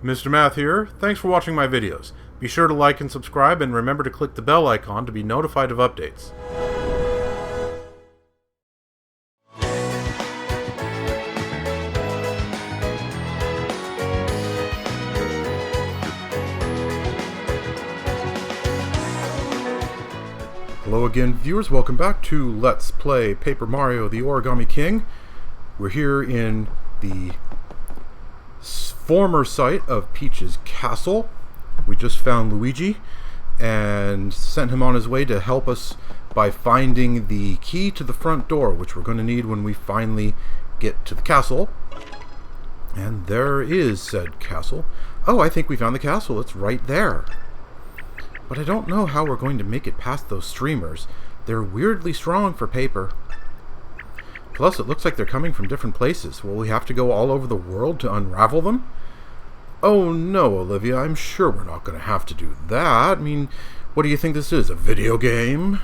Mr. Math here. Thanks for watching my videos. Be sure to like and subscribe, and remember to click the bell icon to be notified of updates. Hello again, viewers. Welcome back to Let's Play Paper Mario: The Origami King. We're here in the former site of Peach's castle. We just found Luigi and sent him on his way to help us by finding the key to the front door, which we're going to need when we finally get to the castle. And there is said castle. Oh, I think we found the castle. It's right there. But I don't know how we're going to make it past those streamers. They're weirdly strong for paper. Plus, it looks like they're coming from different places. Will we have to go all over the world to unravel them? Oh no, Olivia, I'm sure we're not going to have to do that. I mean, what do you think this is, a video game?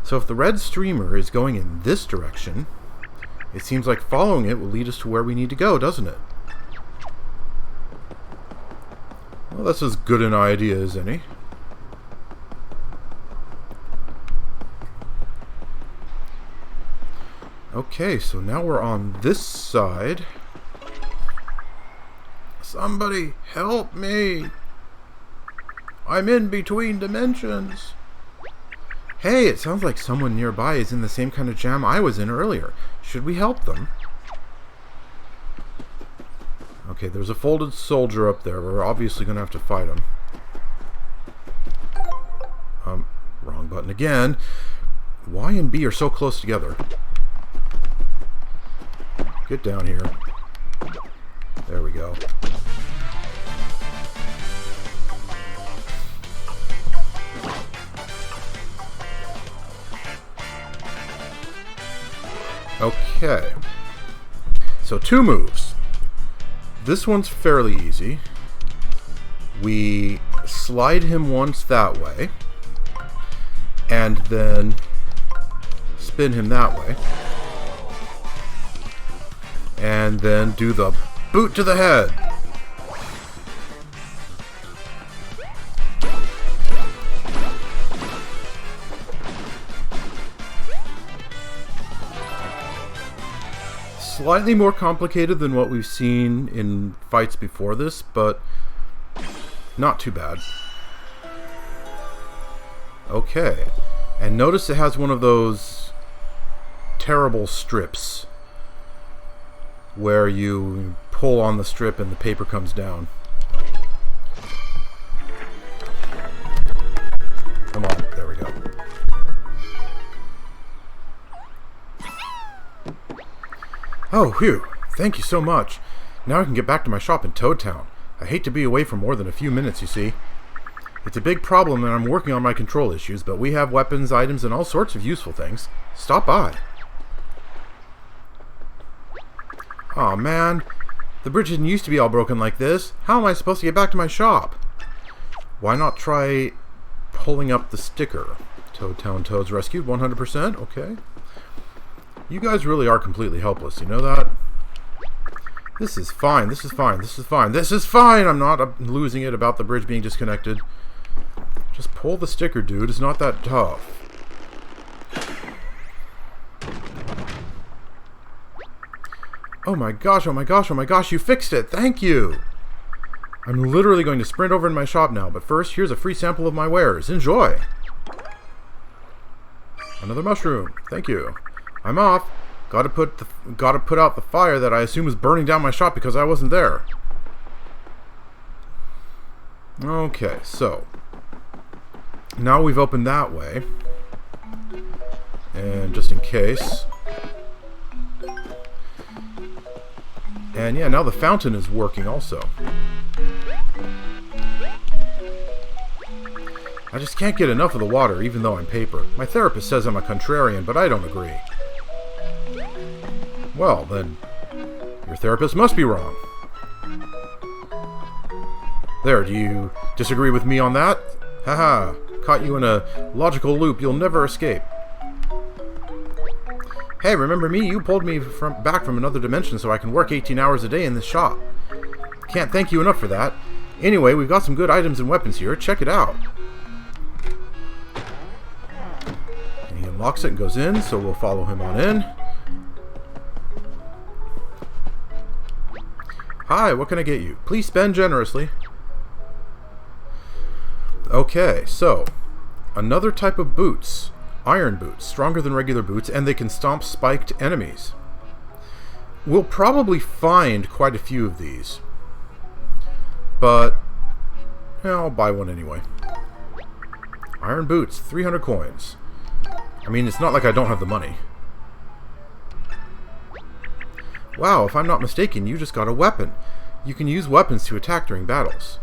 So if the red streamer is going in this direction, it seems like following it will lead us to where we need to go, doesn't it? Well, that's as good an idea as any. Okay, so now we're on this side. Somebody help me! I'm in between dimensions. Hey, it sounds like someone nearby is in the same kind of jam I was in earlier. Should we help them? Okay, there's a folded soldier up there. We're obviously going to have to fight him. Wrong button again. Y and B are so close together. Get down here. There we go. Okay. So 2 moves. This one's fairly easy. We slide him once that way, and then spin him that way. And then do the boot to the head. Slightly more complicated than what we've seen in fights before this, but not too bad. Okay. And notice it has one of those terrible strips where you pull on the strip and the paper comes down. Come on, there we go. Oh, whew, thank you so much. Now I can get back to my shop in Toad Town. I hate to be away for more than a few minutes, you see. It's a big problem and I'm working on my control issues, but we have weapons, items, and all sorts of useful things. Stop by. Aw, man. The bridge didn't used to be all broken like this. How am I supposed to get back to my shop? Why not try pulling up the sticker? Toad Town Toads rescued, 100%. Okay. You guys really are completely helpless. You know that? This is fine. This is fine. This is fine. This is fine! I'm not losing it about the bridge being disconnected. Just pull the sticker, dude. It's not that tough. Oh my gosh, oh my gosh, oh my gosh, you fixed it! Thank you! I'm literally going to sprint over to my shop now, but first, here's a free sample of my wares. Enjoy! Another mushroom. Thank you. I'm off. Gotta put out the fire that I assume is burning down my shop because I wasn't there. Okay, so now we've opened that way. And just in case. And yeah, now the fountain is working also. I just can't get enough of the water, even though I'm paper. My therapist says I'm a contrarian, but I don't agree. Well, then, your therapist must be wrong. There, do you disagree with me on that? Haha, caught you in a logical loop you'll never escape. Hey, remember me? You pulled me back from another dimension so I can work 18 hours a day in this shop. Can't thank you enough for that. Anyway, we've got some good items and weapons here. Check it out. And he unlocks it and goes in, so we'll follow him on in. Hi, what can I get you? Please spend generously. Okay, so another type of boots. Iron boots, stronger than regular boots, and they can stomp spiked enemies. We'll probably find quite a few of these. But I'll buy one anyway. Iron boots, 300 coins. I mean, it's not like I don't have the money. Wow, if I'm not mistaken, you just got a weapon. You can use weapons to attack during battles.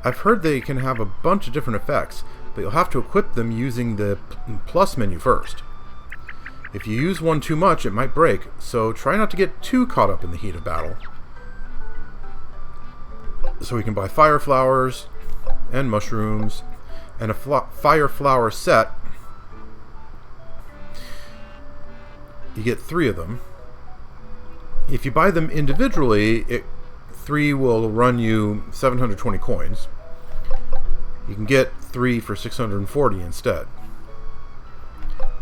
I've heard they can have a bunch of different effects, but you'll have to equip them using the plus menu first. If you use one too much, it might break, so try not to get too caught up in the heat of battle. So we can buy fire flowers and mushrooms and a fire flower set. You get 3 of them. If you buy them individually, 3 will run you 720 coins. You can get 3 for 640 instead.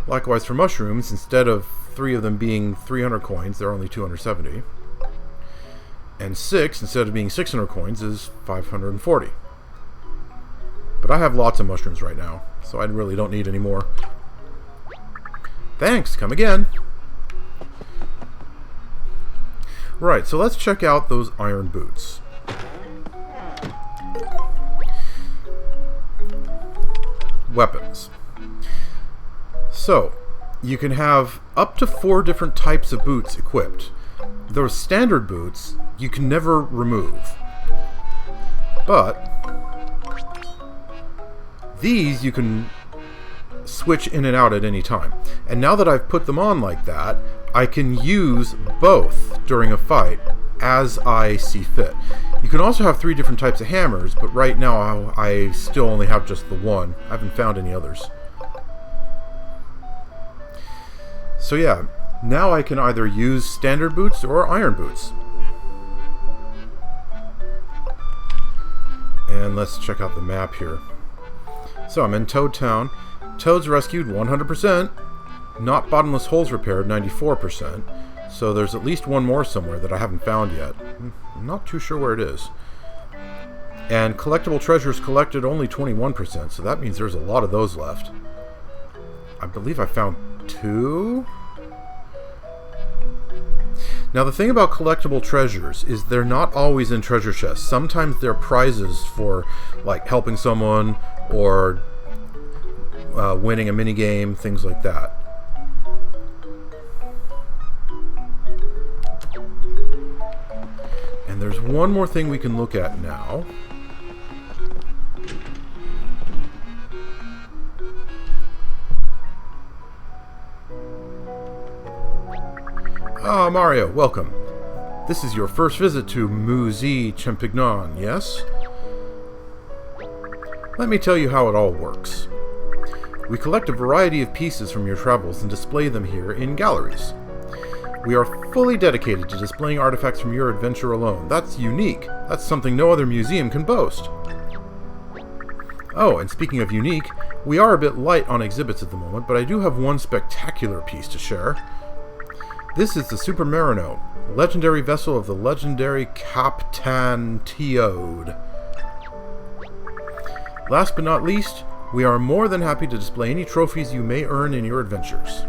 Likewise for mushrooms, instead of 3 of them being 300 coins, they're only 270. And 6, instead of being 600 coins, is 540. But I have lots of mushrooms right now, so I really don't need any more. Thanks, come again. Right, so let's check out those iron boots. Weapons. So, you can have up to 4 different types of boots equipped. Those standard boots you can never remove. But these you can switch in and out at any time. And now that I've put them on like that, I can use both during a fight as I see fit. You can also have 3 different types of hammers, but right now I still only have just the one. I haven't found any others. So yeah, now I can either use standard boots or iron boots. And let's check out the map here. So I'm in Toad Town. Toads rescued 100%. Not bottomless holes repaired 94%. So there's at least one more somewhere that I haven't found yet. I'm not too sure where it is. And collectible treasures collected only 21%, so that means there's a lot of those left. I believe I found 2. Now the thing about collectible treasures is they're not always in treasure chests. Sometimes they're prizes for like helping someone or winning a minigame, things like that. And there's one more thing we can look at now. Ah, Mario, welcome. This is your first visit to Musée Champignon, yes? Let me tell you how it all works. We collect a variety of pieces from your travels and display them here in galleries. We are fully dedicated to displaying artifacts from your adventure alone. That's unique. That's something no other museum can boast. Oh, and speaking of unique, we are a bit light on exhibits at the moment, but I do have one spectacular piece to share. This is the Super Marino, legendary vessel of the legendary Captain Teode. Last but not least, we are more than happy to display any trophies you may earn in your adventures.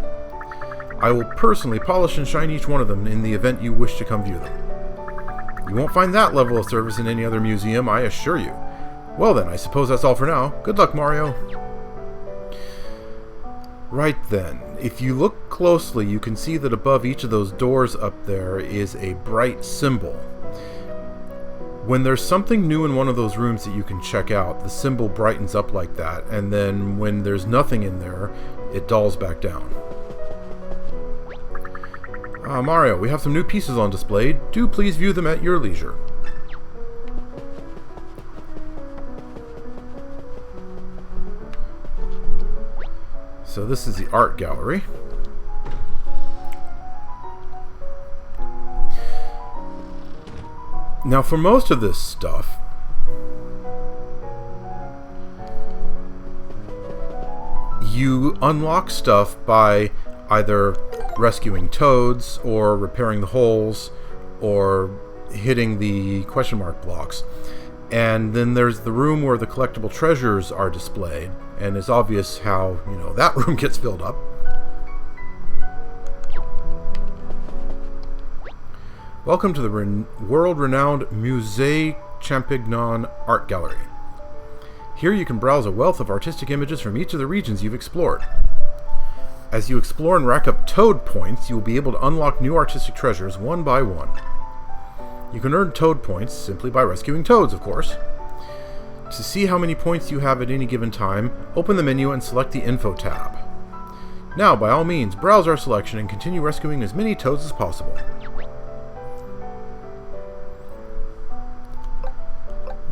I will personally polish and shine each one of them in the event you wish to come view them. You won't find that level of service in any other museum, I assure you. Well then, I suppose that's all for now. Good luck, Mario. Right then, if you look closely, you can see that above each of those doors up there is a bright symbol. When there's something new in one of those rooms that you can check out, the symbol brightens up like that, and then when there's nothing in there, it dulls back down. Mario, we have some new pieces on display. Do please view them at your leisure. So this is the art gallery. Now, for most of this stuff, you unlock stuff by either rescuing toads or repairing the holes or hitting the question mark blocks. And then there's the room where the collectible treasures are displayed, and it's obvious how, that room gets filled up. Welcome to the world-renowned Musée Champignon Art Gallery. Here you can browse a wealth of artistic images from each of the regions you've explored. As you explore and rack up toad points, you will be able to unlock new artistic treasures one by one. You can earn toad points simply by rescuing toads, of course. To see how many points you have at any given time, open the menu and select the Info tab. Now, by all means, browse our selection and continue rescuing as many toads as possible.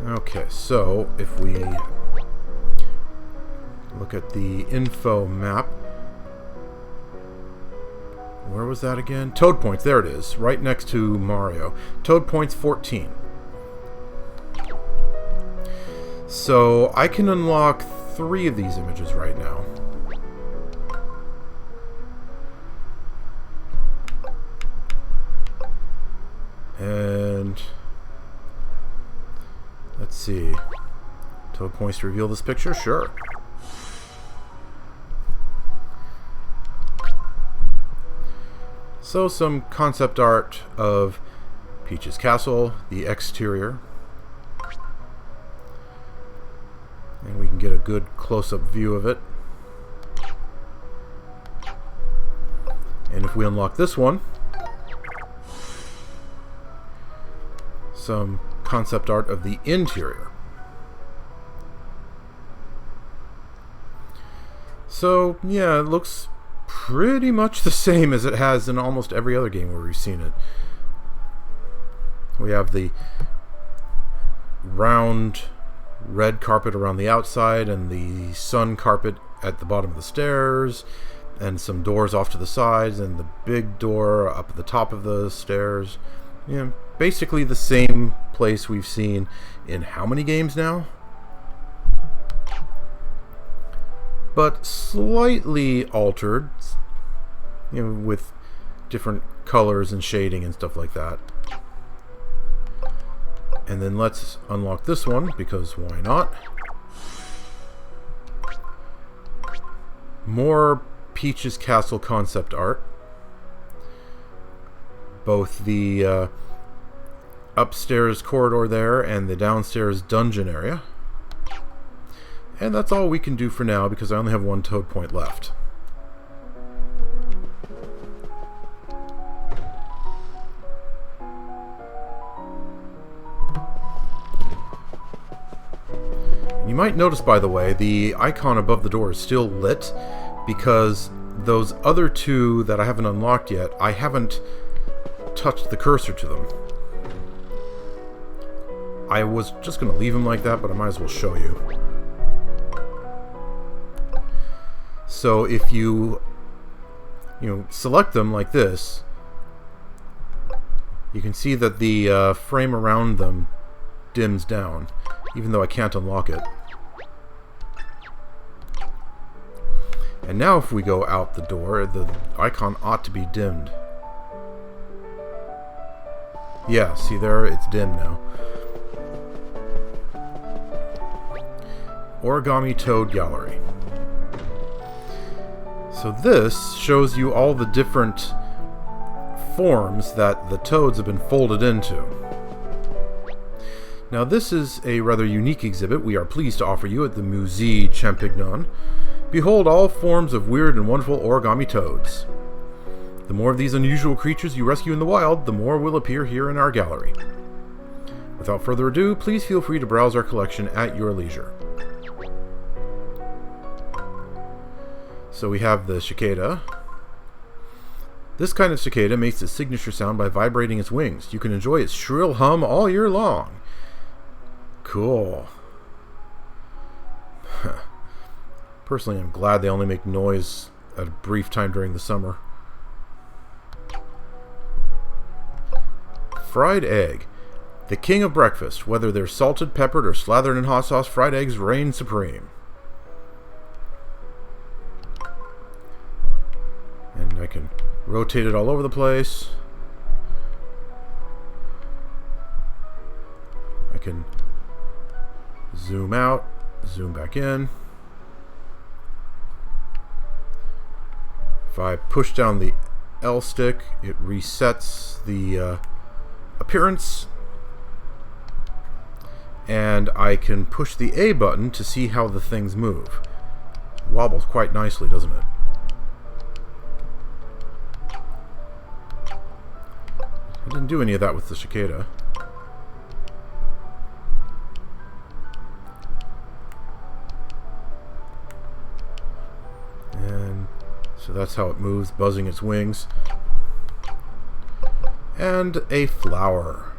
Okay, so if we look at the info map, where was that again? Toad points, there it is, right next to Mario. Toad points 14. So I can unlock 3 of these images right now. And let's see. Toad points to reveal this picture? Sure. So some concept art of Peach's castle, the exterior. And we can get a good close-up view of it. And if we unlock this one, some concept art of the interior. So, yeah, it looks pretty much the same as it has in almost every other game where we've seen it. We have the round red carpet around the outside and the sun carpet at the bottom of the stairs, and some doors off to the sides, and the big door up at the top of the stairs. Yeah, basically the same place we've seen in how many games now? But slightly altered, with different colors and shading and stuff like that. And then let's unlock this one, because why not? More Peach's Castle concept art. Both the upstairs corridor there and the downstairs dungeon area. And that's all we can do for now, because I only have 1 toad point left. You might notice, by the way, the icon above the door is still lit, because those other 2 that I haven't unlocked yet, I haven't touched the cursor to them. I was just going to leave them like that, but I might as well show you. So if you select them like this, you can see that the frame around them dims down, even though I can't unlock it. And now if we go out the door, the icon ought to be dimmed. Yeah, see there? It's dim now. Origami Toad Gallery. So this shows you all the different forms that the toads have been folded into. Now this is a rather unique exhibit we are pleased to offer you at the Musée Champignon. Behold all forms of weird and wonderful origami toads. The more of these unusual creatures you rescue in the wild, the more will appear here in our gallery. Without further ado, please feel free to browse our collection at your leisure. So we have the cicada. This kind of cicada makes its signature sound by vibrating its wings. You can enjoy its shrill hum all year long. Cool. Personally, I'm glad they only make noise at a brief time during the summer. Fried egg. The king of breakfast, whether they're salted, peppered, or slathered in hot sauce, fried eggs reign supreme. And I can rotate it all over the place. I can zoom out, zoom back in. If I push down the L stick, it resets the appearance. And I can push the A button to see how the things move. Wobbles quite nicely, doesn't it? I didn't do any of that with the cicada. And so that's how it moves, buzzing its wings. And a flower.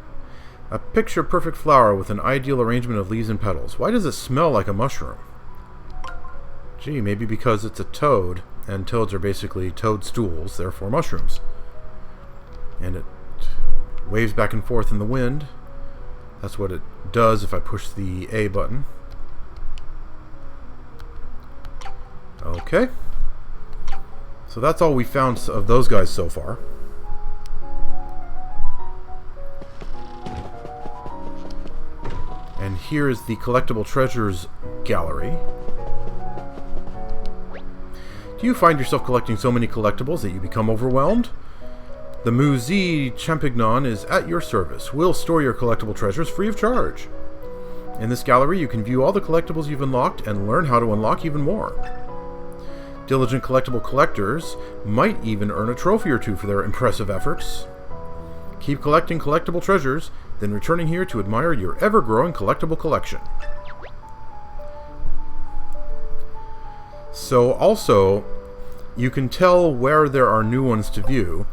A picture-perfect flower with an ideal arrangement of leaves and petals. Why does it smell like a mushroom? Gee, maybe because it's a toad, and toads are basically toadstools, therefore mushrooms. And it waves back and forth in the wind. That's what it does if I push the A button. Okay. So that's all we found of those guys so far. And here is the collectible treasures gallery. Do you find yourself collecting so many collectibles that you become overwhelmed? The Musée Champignon is at your service. We'll store your collectible treasures free of charge. In this gallery, you can view all the collectibles you've unlocked and learn how to unlock even more. Diligent collectible collectors might even earn a trophy or two for their impressive efforts. Keep collecting collectible treasures, then returning here to admire your ever-growing collectible collection. So also, you can tell where there are new ones to view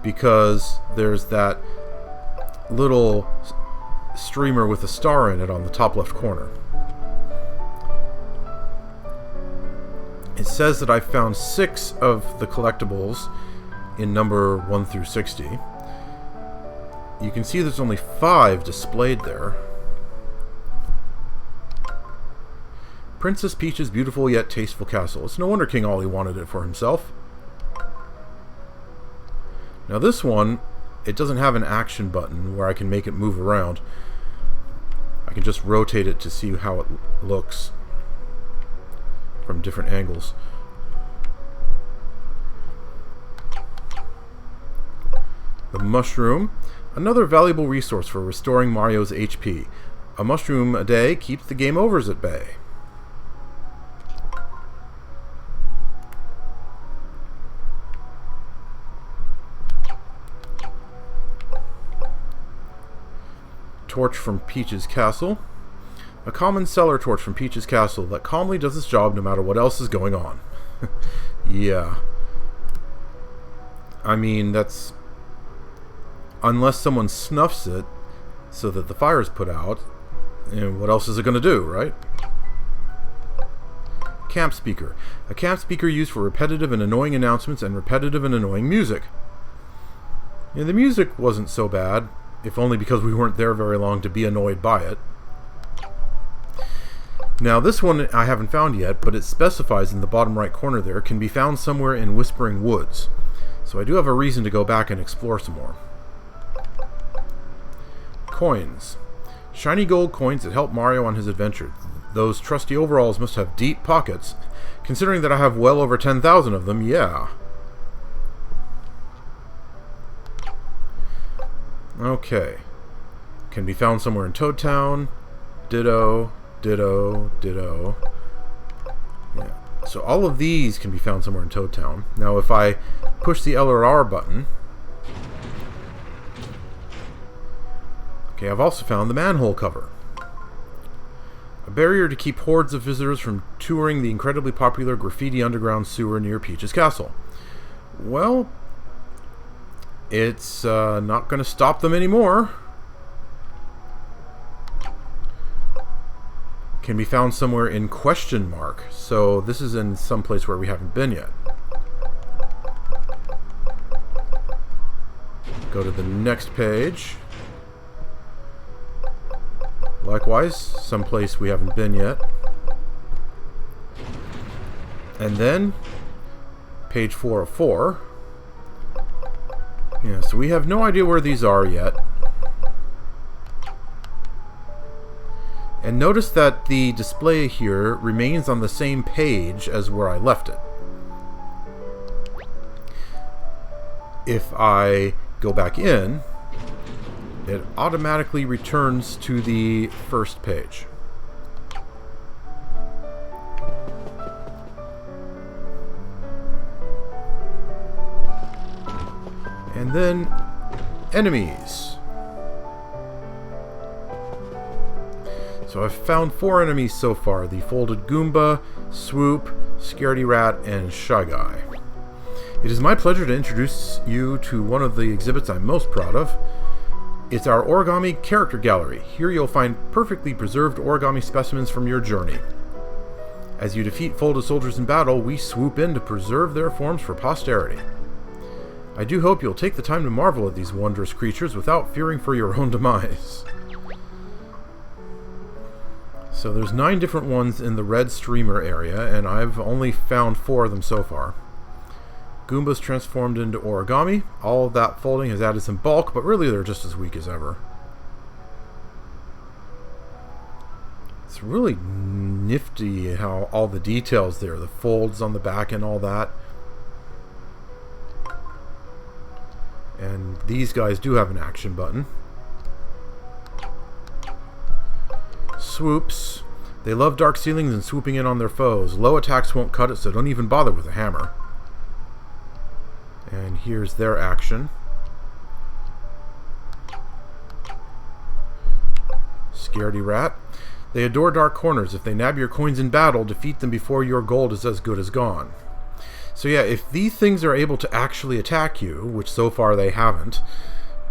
because there's that little streamer with a star in it on the top left corner. It says that I found 6 of the collectibles in number 1 through 60. You can see there's only 5 displayed there. Princess Peach's beautiful yet tasteful castle. It's no wonder King Ollie wanted it for himself. Now this one, it doesn't have an action button where I can make it move around. I can just rotate it to see how it looks from different angles. The mushroom. Another valuable resource for restoring Mario's HP. A mushroom a day keeps the game overs at bay. Torch from Peach's castle. A common cellar torch from Peach's castle that calmly does its job no matter what else is going on. Yeah. I mean, that's... unless someone snuffs it so that the fire is put out, and what else is it going to do, right? Camp speaker. A camp speaker used for repetitive and annoying announcements and repetitive and annoying music. Yeah, the music wasn't so bad, if only because we weren't there very long to be annoyed by it. Now this one I haven't found yet, but it specifies in the bottom right corner there, can be found somewhere in Whispering Woods. So I do have a reason to go back and explore some more. Coins. Shiny gold coins that help Mario on his adventure. Those trusty overalls must have deep pockets. Considering that I have well over 10,000 of them, yeah. Okay. Can be found somewhere in Toad Town. Ditto, ditto, ditto. Yeah. So all of these can be found somewhere in Toad Town. Now if I push the L or R button... Okay, I've also found the manhole cover. A barrier to keep hordes of visitors from touring the incredibly popular graffiti underground sewer near Peach's castle. Well, it's not going to stop them anymore. Can be found somewhere in question mark. So this is in some place where we haven't been yet. Go to the next page. Likewise, someplace we haven't been yet. And then, page 4 of 4. Yeah, so we have no idea where these are yet. And notice that the display here remains on the same page as where I left it. If I go back in, it automatically returns to the first page. And then, enemies. So I've found 4 enemies so far. The Folded Goomba, Swoop, Scaredy Rat, and Shy Guy. It is my pleasure to introduce you to one of the exhibits I'm most proud of. It's our Origami Character Gallery. Here you'll find perfectly preserved origami specimens from your journey. As you defeat folded soldiers in battle, we swoop in to preserve their forms for posterity. I do hope you'll take the time to marvel at these wondrous creatures without fearing for your own demise. So there's 9 different ones in the red streamer area, and I've only found 4 of them so far. Goombas transformed into origami. All of that folding has added some bulk, but really they're just as weak as ever. It's really nifty how all the details there, the folds on the back and all that. And these guys do have an action button. Swoops. They love dark ceilings and swooping in on their foes. Low attacks won't cut it, so don't even bother with a hammer. And here's their action. Scaredy Rat. They adore dark corners. If they nab your coins in battle, defeat them before your gold is as good as gone. So yeah, if these things are able to actually attack you, which so far they haven't,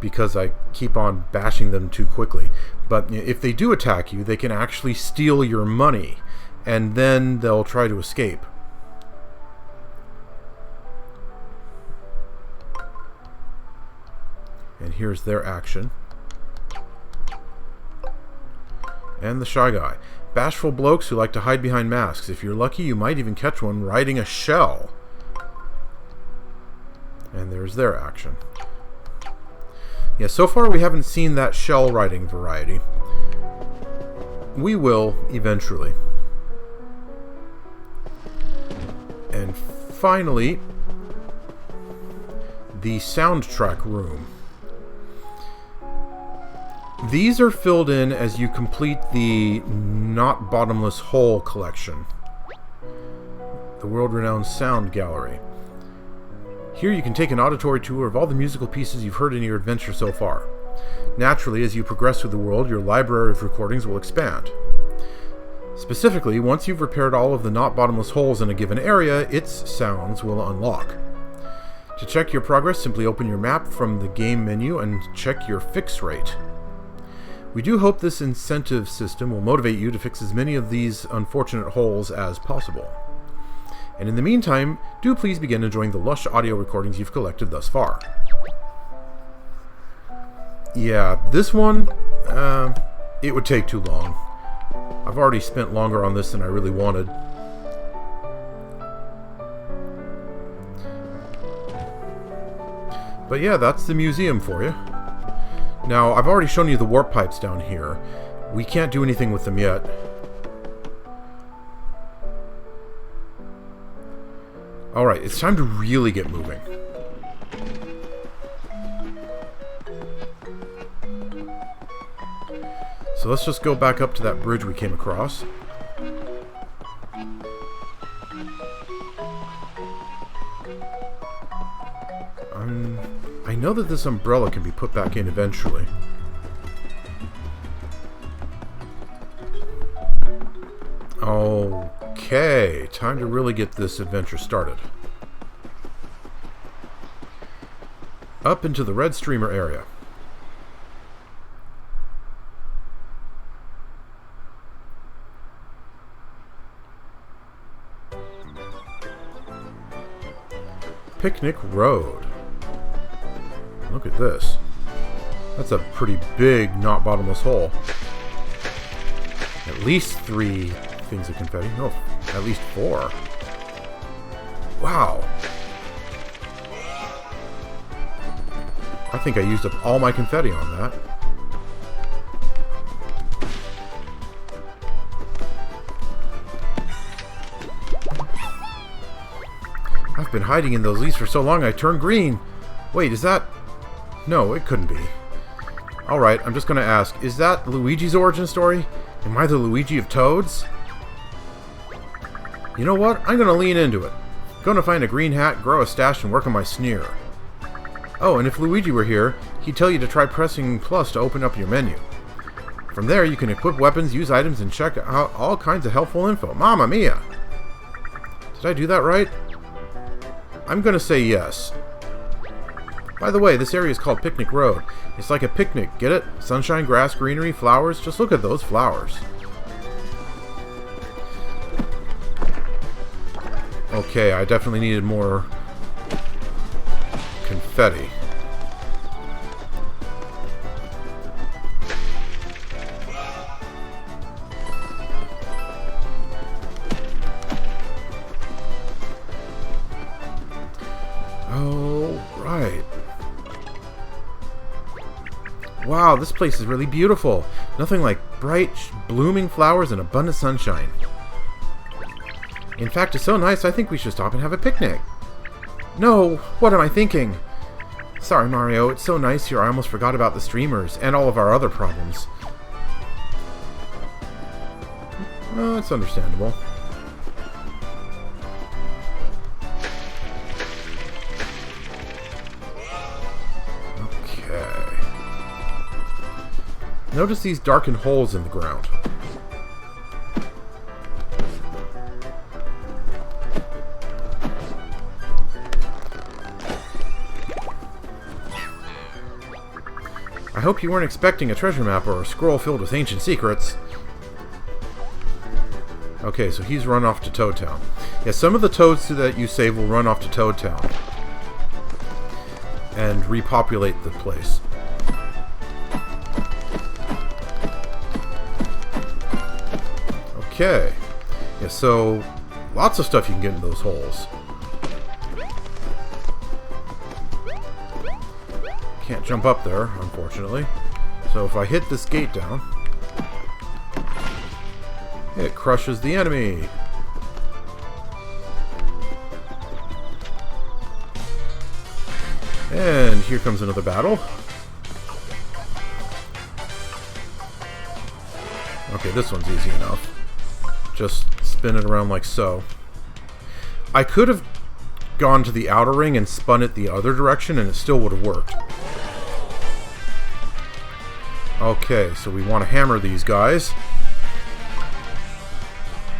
because I keep on bashing them too quickly, but if they do attack you, they can actually steal your money, and then they'll try to escape. And here's their action. And the Shy Guy. Bashful blokes who like to hide behind masks. If you're lucky, you might even catch one riding a shell. And there's their action. Yeah, so far we haven't seen that shell riding variety. We will eventually. And finally, the soundtrack room. These are filled in as you complete the Not Bottomless Hole collection, the world-renowned sound gallery. Here you can take an auditory tour of all the musical pieces you've heard in your adventure so far. Naturally, as you progress through the world, your library of recordings will expand. Specifically, once you've repaired all of the Not Bottomless Holes in a given area, its sounds will unlock. To check your progress, simply open your map from the game menu and check your fix rate. We do hope this incentive system will motivate you to fix as many of these unfortunate holes as possible. And in the meantime, do please begin enjoying the lush audio recordings you've collected thus far. Yeah, this one, it would take too long. I've already spent longer on this than I really wanted. But yeah, that's the museum for you. Now, I've already shown you the warp pipes down here. We can't do anything with them yet. Alright, it's time to really get moving. So let's just go back up to that bridge we came across. I know that this umbrella can be put back in eventually. Okay, time to really get this adventure started. Up into the red streamer area. Picnic Road. Look at this. That's a pretty big Not Bottomless Hole. least 3 things of confetti. No, at least 4. Wow. I think I used up all my confetti on that. I've been hiding in those leaves for so long I turned green. Wait, is that... No, it couldn't be. Alright, I'm just going to ask, is that Luigi's origin story? Am I the Luigi of Toads? You know what? I'm going to lean into it. Going to find a green hat, grow a stash, and work on my sneer. Oh, and if Luigi were here, he'd tell you to try pressing plus to open up your menu. From there, you can equip weapons, use items, and check out all kinds of helpful info. Mamma mia! Did I do that right? I'm going to say yes. By the way, this area is called Picnic Road. It's like a picnic, get it? Sunshine, grass, greenery, flowers. Just look at those flowers. Okay, I definitely needed more confetti. Oh, right. Wow, this place is really beautiful. Nothing like bright, blooming flowers and abundant sunshine. In fact, it's so nice, I think we should stop and have a picnic. No, what am I thinking? Sorry, Mario, it's so nice here I almost forgot about the streamers and all of our other problems. Oh, it's understandable. Okay. Notice these darkened holes in the ground. I hope you weren't expecting a treasure map or a scroll filled with ancient secrets. Okay, so he's run off to Toad Town. Yeah, some of the toads that you save will run off to Toad Town and repopulate the place. Okay. Yeah, so lots of stuff you can get in those holes. Can't jump up there, unfortunately. So if I hit this gate down, it crushes the enemy. And here comes another battle. Okay, this one's easy enough. Just spin it around like so. I could have gone to the outer ring and spun it the other direction and it still would have worked. Okay, so we want to hammer these guys.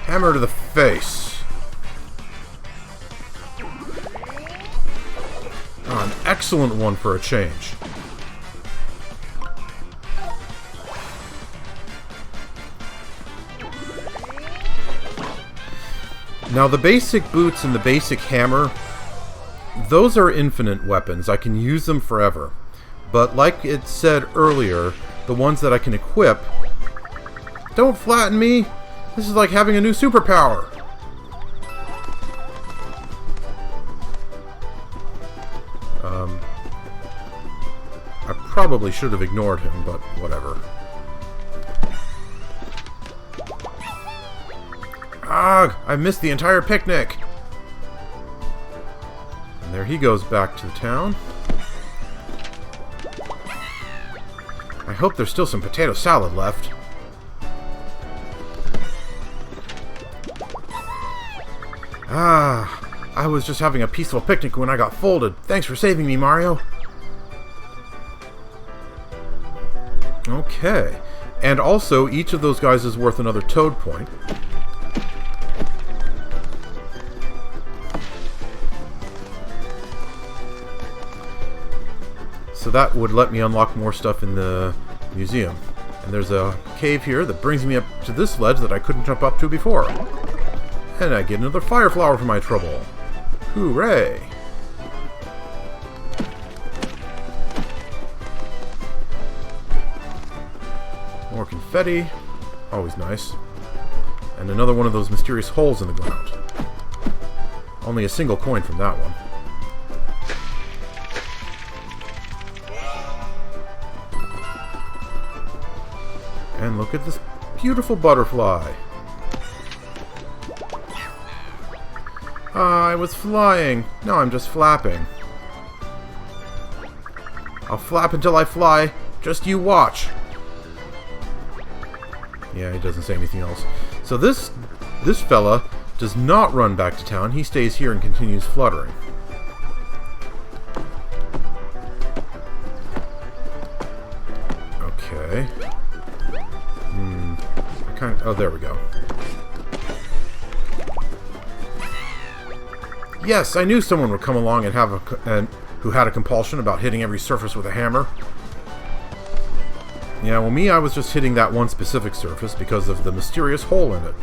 Hammer to the face. Oh, an excellent one for a change. Now the basic boots and the basic hammer, those are infinite weapons. I can use them forever. But like it said earlier, the ones that I can equip... Don't flatten me! This is like having a new superpower! I probably should have ignored him, but whatever. Ah! I missed the entire picnic! And there he goes back to the town. I hope there's still some potato salad left. Ah, I was just having a peaceful picnic when I got folded. Thanks for saving me, Mario. Okay. And also, each of those guys is worth another Toad point. So that would let me unlock more stuff in the museum. And there's a cave here that brings me up to this ledge that I couldn't jump up to before. And I get another fire flower for my trouble. Hooray! More confetti. Always nice. And another one of those mysterious holes in the ground. Only a single coin from that one. And look at this beautiful butterfly. I was flying. No, I'm just flapping. I'll flap until I fly. Just you watch. Yeah, he doesn't say anything else. So this fella does not run back to town. He stays here and continues fluttering. Okay. Oh, there we go. Yes, I knew someone would come along and who had a compulsion about hitting every surface with a hammer. Yeah, well, I was just hitting that one specific surface because of the mysterious hole in it.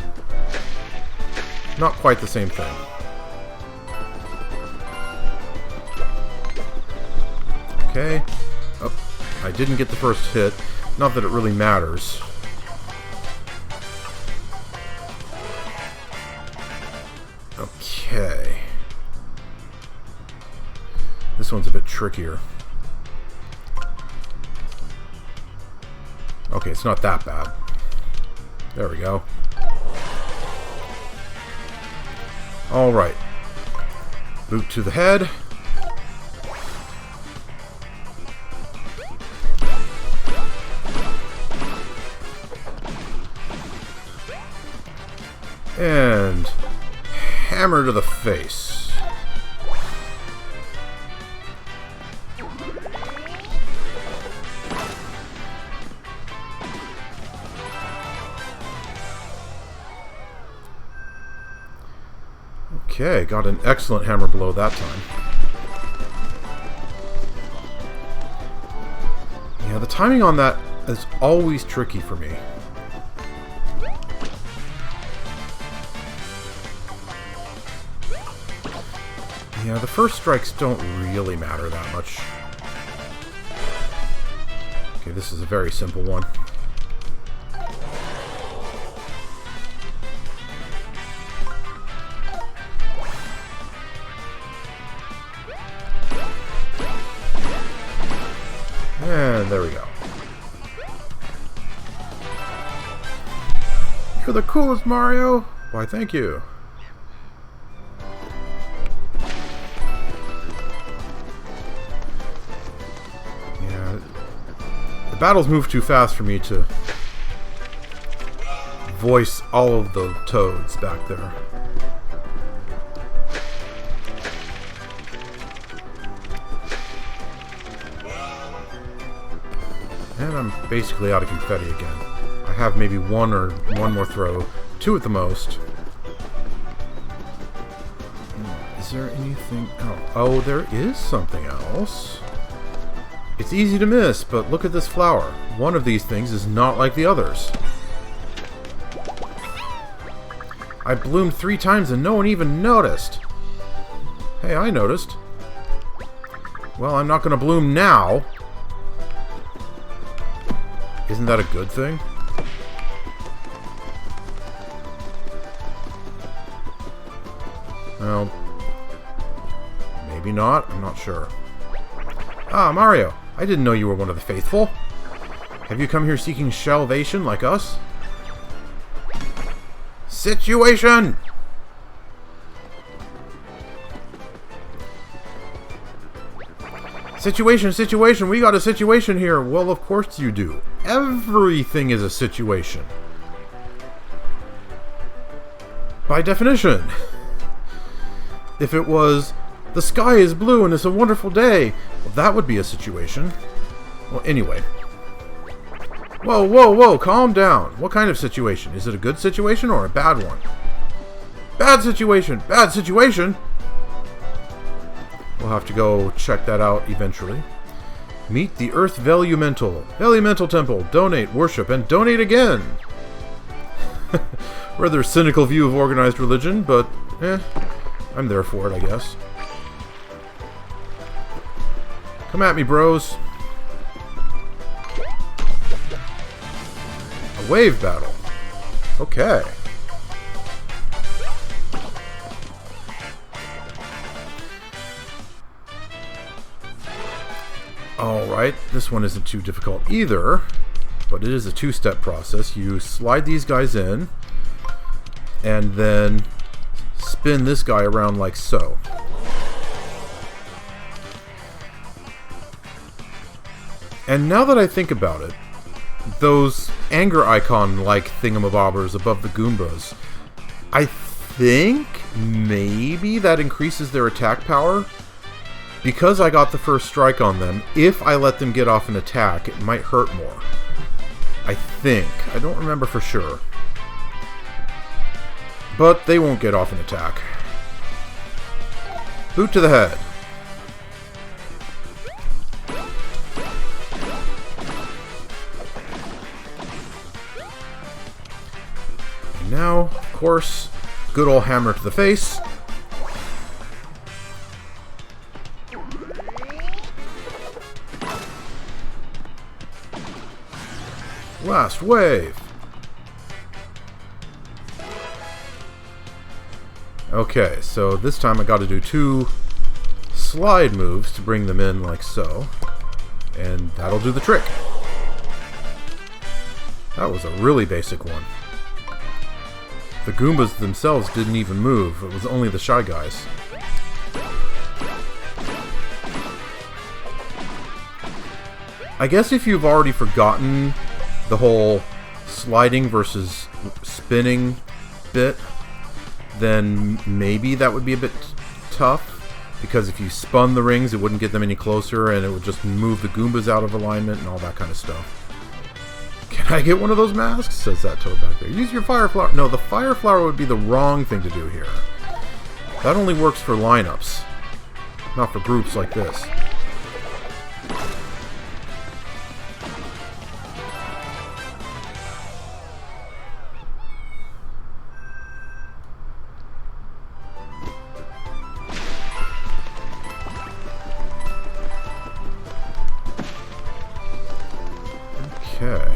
Not quite the same thing. Okay. Oh, I didn't get the first hit. Not that it really matters. Okay. This one's a bit trickier. Okay, it's not that bad. There we go. Alright. Boot to the head. And hammer to the face. Okay, got an excellent hammer blow that time. Yeah, the timing on that is always tricky for me. Yeah, the first strikes don't really matter that much. Okay, this is a very simple one. And there we go. You're the coolest, Mario! Why, thank you. Yeah, the battles move too fast for me to voice all of the toads back there. And I'm basically out of confetti again. I have maybe one more throw. Two at the most. Is there anything else? Oh, there is something else. It's easy to miss, but look at this flower. One of these things is not like the others. I bloomed 3 times and no one even noticed. Hey, I noticed. Well, I'm not going to bloom now. Isn't that a good thing? Well, maybe not. I'm not sure. Ah, Mario. I didn't know you were one of the faithful. Have you come here seeking salvation like us? Situation! Situation, we got a situation here. Well, of course you do. Everything is a situation. By definition. If it was, the sky is blue and it's a wonderful day, well, that would be a situation. Well, anyway. Whoa, calm down. What kind of situation? Is it a good situation or a bad one? Bad situation! We'll have to go check that out eventually. Meet the Earth Vellumental. Vellumental Temple. Donate, worship, and donate again! Rather cynical view of organized religion, but I'm there for it, I guess. Come at me, bros. A wave battle. Okay. Alright, this one isn't too difficult either, but it is a two-step process. You slide these guys in, and then spin this guy around like so. And now that I think about it, those anger icon-like thingamabobbers above the Goombas, I think maybe that increases their attack power. Because I got the first strike on them, if I let them get off an attack, it might hurt more. I think. I don't remember for sure. But they won't get off an attack. Boot to the head. And now, of course, good old hammer to the face. Last wave. Okay, so this time I got to do 2 slide moves to bring them in like so. And that'll do the trick. That was a really basic one. The Goombas themselves didn't even move. It was only the Shy Guys. I guess if you've already forgotten the whole sliding versus spinning bit, then maybe that would be a bit tough, because if you spun the rings, it wouldn't get them any closer, and it would just move the Goombas out of alignment and all that kind of stuff. Can I get one of those masks? Says that toad back there. Use your fire flower. No, the fire flower would be the wrong thing to do here. That only works for lineups, not for groups like this. Okay.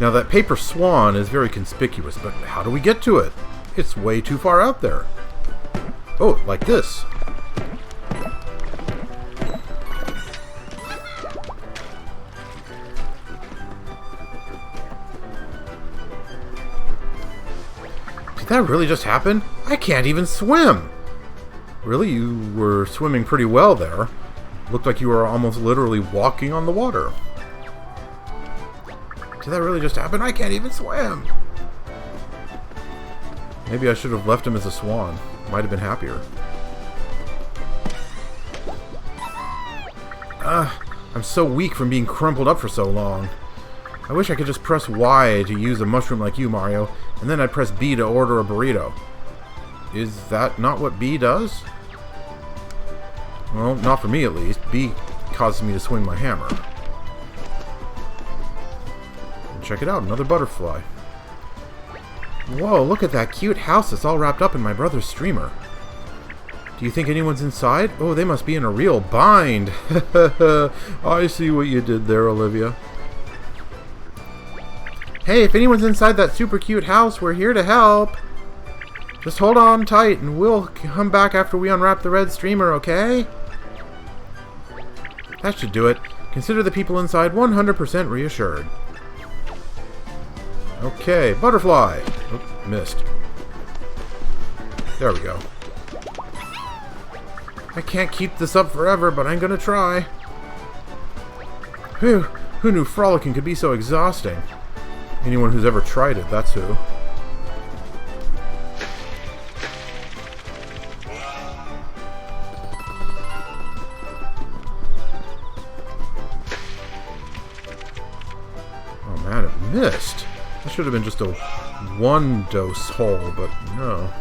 Now that paper swan is very conspicuous, but how do we get to it? It's way too far out there. Oh, like this. Did that really just happen? I can't even swim! Really, you were swimming pretty well there. Looked like you were almost literally walking on the water. Did that really just happen? I can't even swim! Maybe I should have left him as a swan. Might have been happier. I'm so weak from being crumpled up for so long. I wish I could just press Y to use a mushroom like you, Mario, and then I'd press B to order a burrito. Is that not what B does? Well, not for me at least. B causes me to swing my hammer. And check it out, another butterfly. Whoa, look at that cute house that's all wrapped up in my brother's streamer. Do you think anyone's inside? Oh, they must be in a real bind. I see what you did there, Olivia. Hey, if anyone's inside that super cute house, we're here to help. Just hold on tight and we'll come back after we unwrap the red streamer, okay? That should do it. Consider the people inside 100% reassured. Okay, butterfly. Oh, missed. There we go. I can't keep this up forever, but I'm gonna try. Whew, who knew frolicking could be so exhausting? Anyone who's ever tried it, that's who. Oh man, it missed. That should have been just a one-dose hole, but no.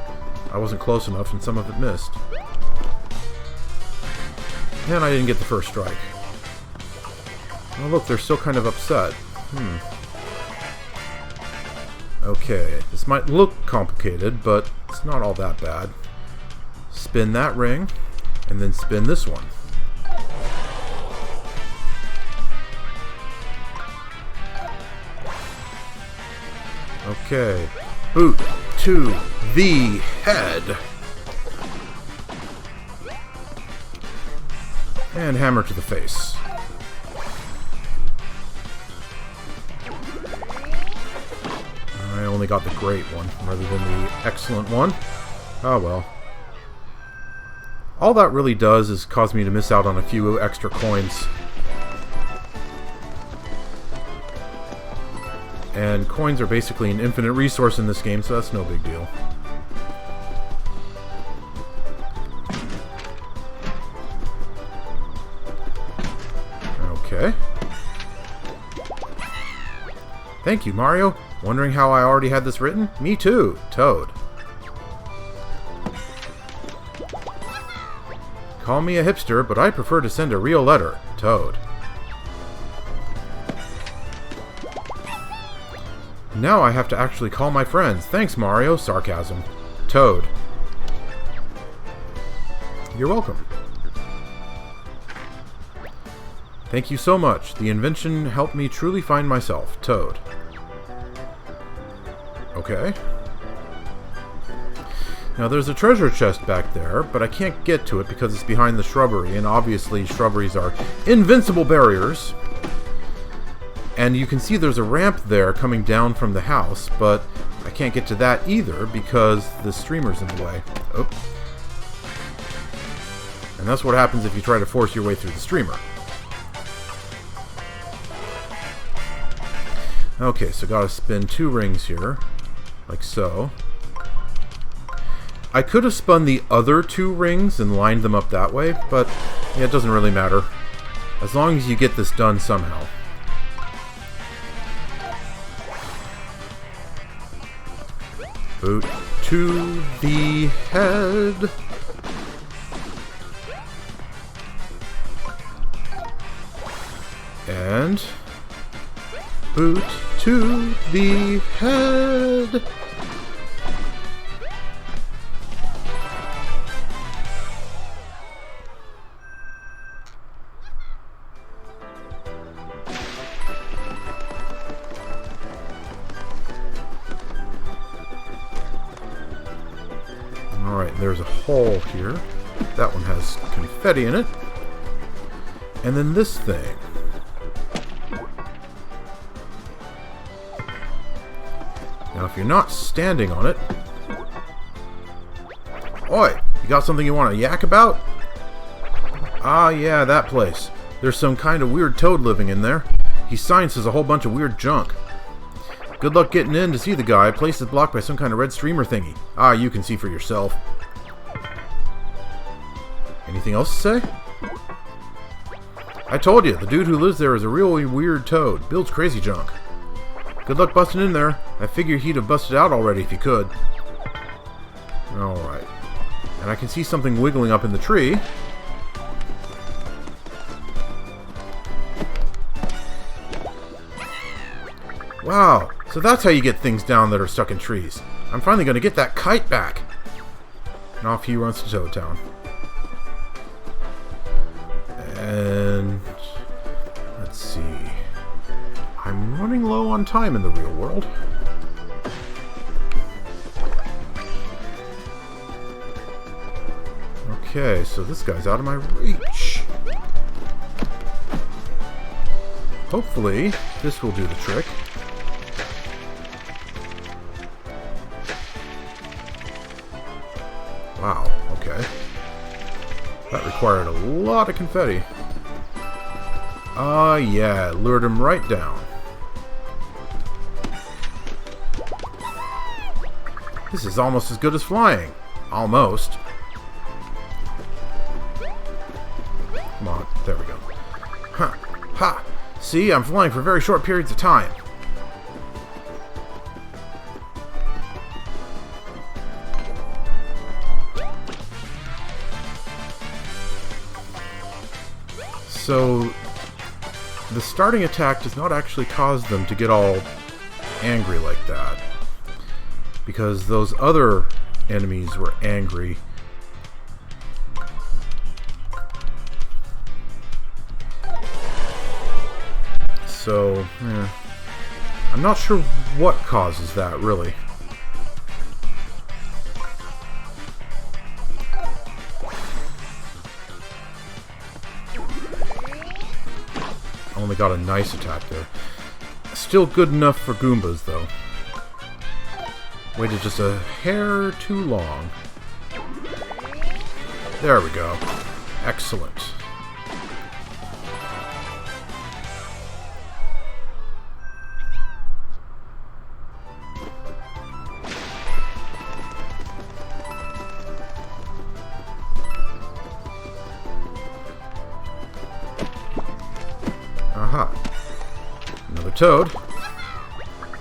I wasn't close enough and some of it missed. And I didn't get the first strike. Oh look, they're still kind of upset. Okay, this might look complicated, but it's not all that bad. Spin that ring, and then spin this one. Okay. Boot to the head. And hammer to the face. I only got the great one rather than the excellent one. Oh well. All that really does is cause me to miss out on a few extra coins. And coins are basically an infinite resource in this game, so that's no big deal. Okay. Thank you, Mario. Wondering how I already had this written? Me too, Toad. Call me a hipster, but I prefer to send a real letter, Toad. Now I have to actually call my friends. Thanks, Mario. Sarcasm. Toad. You're welcome. Thank you so much. The invention helped me truly find myself. Toad. Okay. Now there's a treasure chest back there, but I can't get to it because it's behind the shrubbery, and obviously shrubberies are invincible barriers. And you can see there's a ramp there coming down from the house, but I can't get to that either because the streamer's in the way. Oh. And that's what happens if you try to force your way through the streamer. Okay, so gotta spin 2 rings here, like so. I could have spun the other 2 rings and lined them up that way, but yeah, it doesn't really matter. As long as you get this done somehow. Boot to the head. And boot to the head. Alright, there's a hole here. That one has confetti in it. And then this thing. Now, if you're not standing on it... Oi! You got something you want to yak about? Ah, yeah, that place. There's some kind of weird toad living in there. He sciences a whole bunch of weird junk. Good luck getting in to see the guy. Place is blocked by some kind of red streamer thingy. Ah, you can see for yourself. Anything else to say? I told you, the dude who lives there is a really weird toad. Builds crazy junk. Good luck busting in there. I figure he'd have busted out already if he could. Alright. And I can see something wiggling up in the tree. Wow, so that's how you get things down that are stuck in trees. I'm finally going to get that kite back. And off he runs to Toad Town. And let's see. I'm running low on time in the real world. Okay, so this guy's out of my reach. Hopefully, this will do the trick. Wow, okay. That required a lot of confetti. Ah, yeah, lured him right down. This is almost as good as flying. Almost. Come on, there we go. Huh, ha! See, I'm flying for very short periods of time. So, the starting attack does not actually cause them to get all angry like that. Because those other enemies were angry. So, I'm not sure what causes that, really. Only got a nice attack there. Still good enough for Goombas, though. Waited just a hair too long. There we go. Excellent. Aha. Another toad.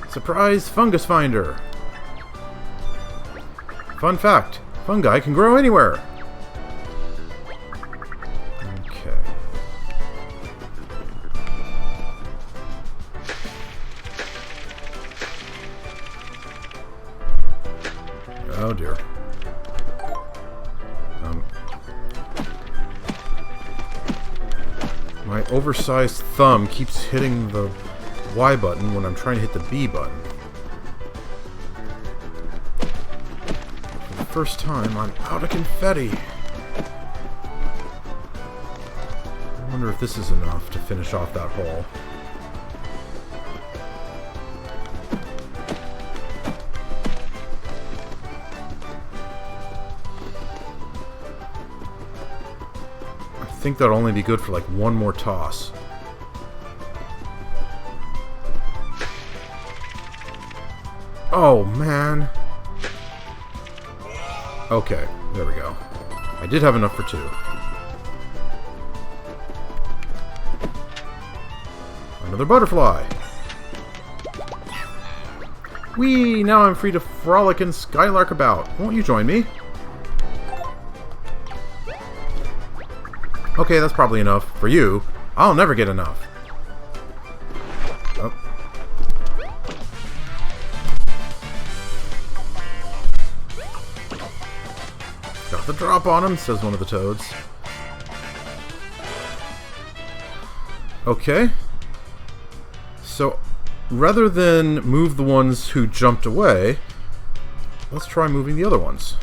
Surprise fungus finder. Fun fact, fungi can grow anywhere. Okay. Oh dear. My oversized thumb keeps hitting the Y button when I'm trying to hit the B button. For the first time, I'm out of confetti. I wonder if this is enough to finish off that hole. I think that'll only be good for like one more toss. Oh, man. Okay, there we go. I did have enough for two. Another butterfly. Whee! Now I'm free to frolic and skylark about. Won't you join me? Okay, that's probably enough. For you, I'll never get enough. Oh. Got the drop on him, says one of the toads. Okay. So, rather than move the ones who jumped away, let's try moving the other ones.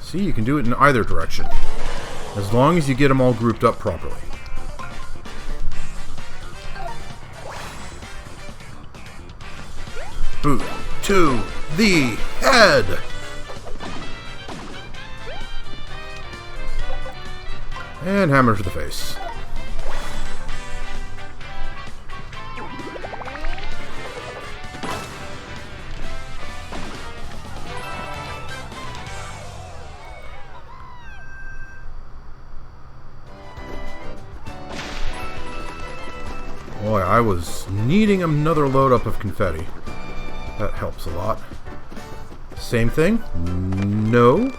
See, you can do it in either direction, as long as you get them all grouped up properly. Boot to the head! And hammer to the face. Boy, I was needing another load up of confetti. That helps a lot. Same thing? No.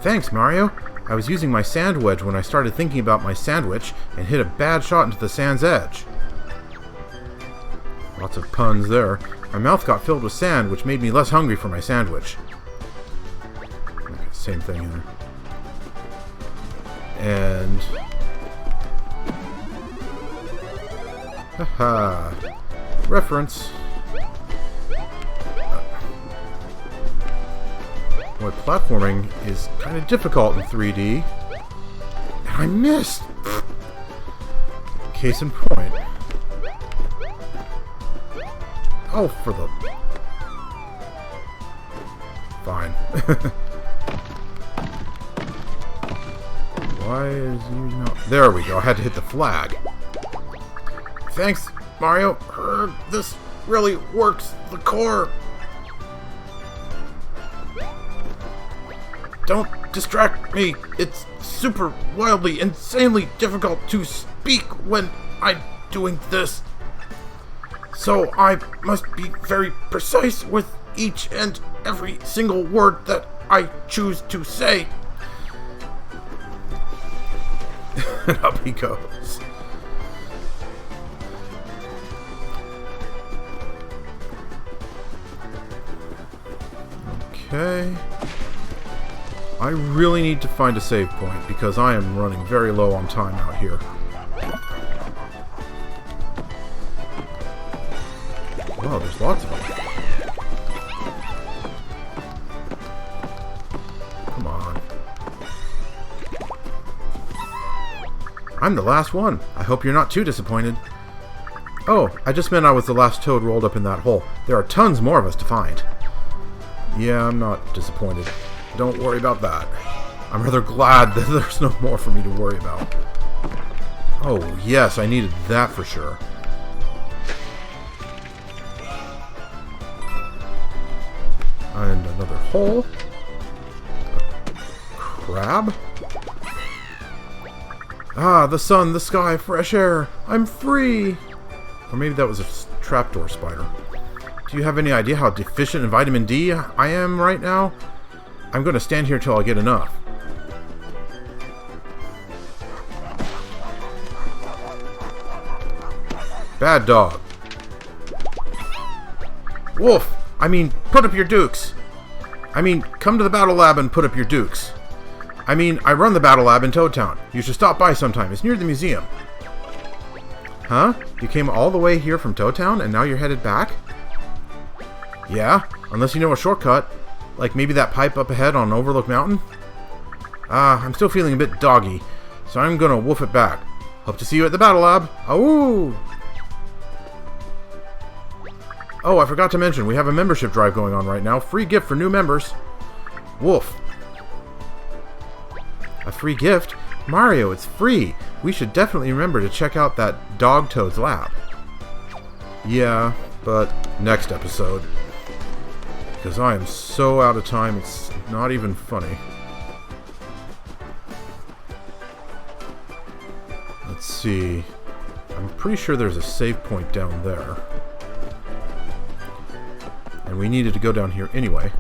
Thanks, Mario. I was using my sand wedge when I started thinking about my sandwich and hit a bad shot into the sand's edge. Lots of puns there. My mouth got filled with sand, which made me less hungry for my sandwich. Okay, same thing here. And... haha. Reference. Boy, platforming is kind of difficult in 3D. And I missed! Case in point. Oh, for the... Fine. Why is he not... There we go, I had to hit the flag. Thanks, Mario. This really works the core. Don't distract me. It's super wildly, insanely difficult to speak when I'm doing this. So I must be very precise with each and every single word that I choose to say. And up he goes. Okay. I really need to find a save point because I am running very low on time out here. Wow, there's lots of them. Come on. I'm the last one. I hope you're not too disappointed. Oh, I just meant I was the last toad rolled up in that hole. There are tons more of us to find. Yeah, I'm not disappointed. Don't worry about that. I'm rather glad that there's no more for me to worry about. Oh, yes, I needed that for sure. And another hole. A crab. Ah, the sun, the sky, fresh air. I'm free. Or maybe that was a trapdoor spider. Do you have any idea how deficient in vitamin D I am right now? I'm going to stand here till I get enough. Bad dog. Wolf! I mean, put up your dukes! I mean, come to the battle lab and put up your dukes. I mean, I run the battle lab in Toad Town. You should stop by sometime. It's near the museum. Huh? You came all the way here from Toad Town and now you're headed back? Yeah, unless you know a shortcut. Like maybe that pipe up ahead on Overlook Mountain? I'm still feeling a bit doggy, so I'm gonna woof it back. Hope to see you at the battle lab. Awoo! Oh, I forgot to mention, we have a membership drive going on right now. Free gift for new members. Woof. A free gift? Mario, it's free. We should definitely remember to check out that Dog Toad's lab. Yeah, but next episode. Because I am so out of time, it's not even funny. Let's see. I'm pretty sure there's a save point down there. And we needed to go down here anyway.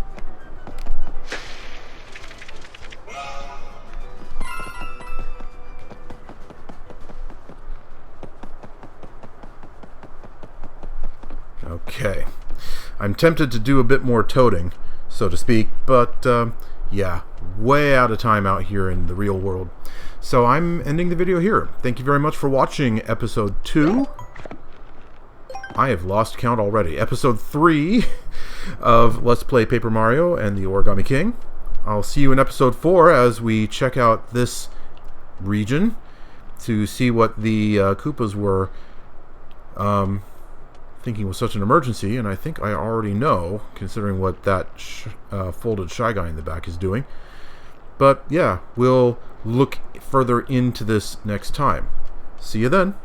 Okay. I'm tempted to do a bit more toading, so to speak, but yeah, way out of time out here in the real world. So I'm ending the video here. Thank you very much for watching episode 2. I have lost count already. Episode 3 of Let's Play Paper Mario and the Origami King. I'll see you in episode 4 as we check out this region to see what the Koopas were thinking was such an emergency, and I think I already know, considering what that folded Shy Guy in the back is doing. But yeah, we'll look further into this next time. See you then.